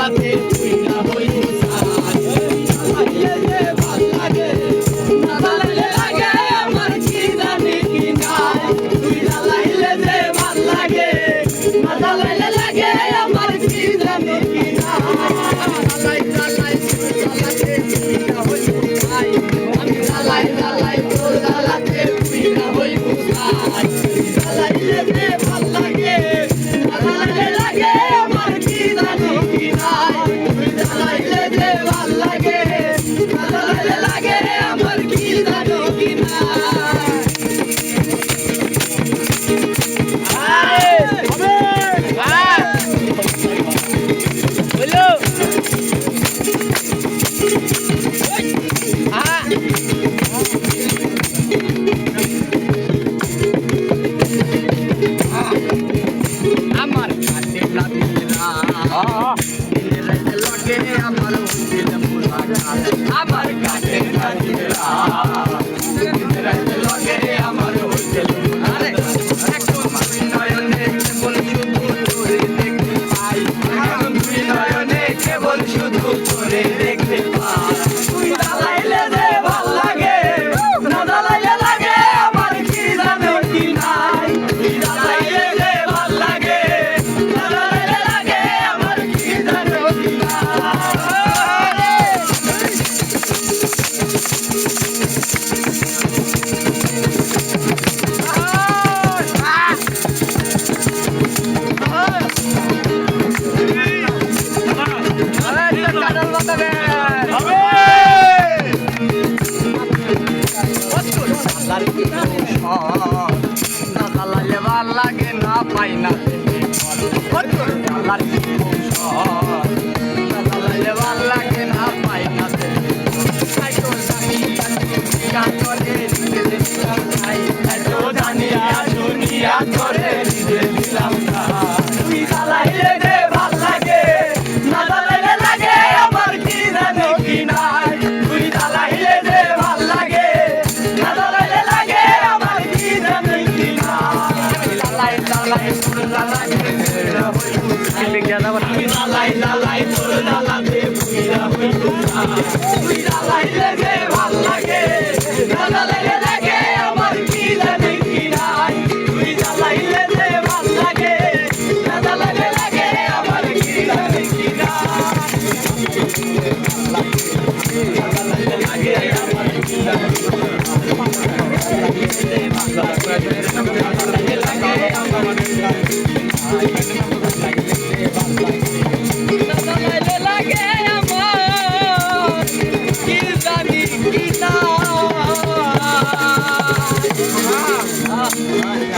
জ্বালাতে পুইরা হইব সাই জ্বালাইলে যে ভাল লাগে না জ্বালাইলে লাগে আমার কি জানি কি নাই তুই জ্বালাইলে যে ভাল লাগে না জ্বালাইলে লাগে আমার কি জানি কি নাই জ্বালাই জ্বালাই জ্বালাতে পুইরা হইব সাই আমি জ্বালাই জ্বালাই তোর জ্বালাতে পুইরা হইব সাই জ্বালাইলে যে ভাল লাগে না জ্বালাইলে লাগে আমার কি জানি কি নাই তুই জ্বালাইলে যে ভাল লাগে না জ্বালাইলে লাগে আমার কি জানি কি নাই আমার কাছে লাগিরা লগে আমার দিল মুলা আমার কাছে লাগিরা লগে আমার দিল আরে একটু নয়নে কেবল শুধু তোরে দেখতে পাই দুই নয়নে কেবল শুধু তোরে দেখতে পাই তুই জ্বালাইলে যে ভাল লাগে না জ্বালাইলে লাগে আমার কি জানো কি নাই তুই জ্বালাইলে যে ভাল লাগে না জ্বালাইলে লাগে আমার কি জানো কি ভাল লাগে না পাই না ভাল লাগে না পাই না দুনিয়া করে দিলাম তুই জ্বালাইলে যে ভাল লাগে না জ্বালাইলে লাগে আমার কি জানি কি নাই তুই জ্বালাইলে যে ভাল লাগে না জ্বালাইলে লাগে আমার কি জানি কি নাই জ্বালাই জ্বালাই তোর জ্বালাতে জ্বালাই জ্বালাই তোর জ্বালাতে পুইরা হইব তুই জ্বালাইলে যে ভাল লাগে না জ্বালাইলে লাগে আমার কি জানি কি নাই তুই জ্বালাইলে যে ভাল লাগে না জ্বালাইলে লাগে আমার কি জানি কি নাই জ্বালাইলে লাগে আমার কি জানি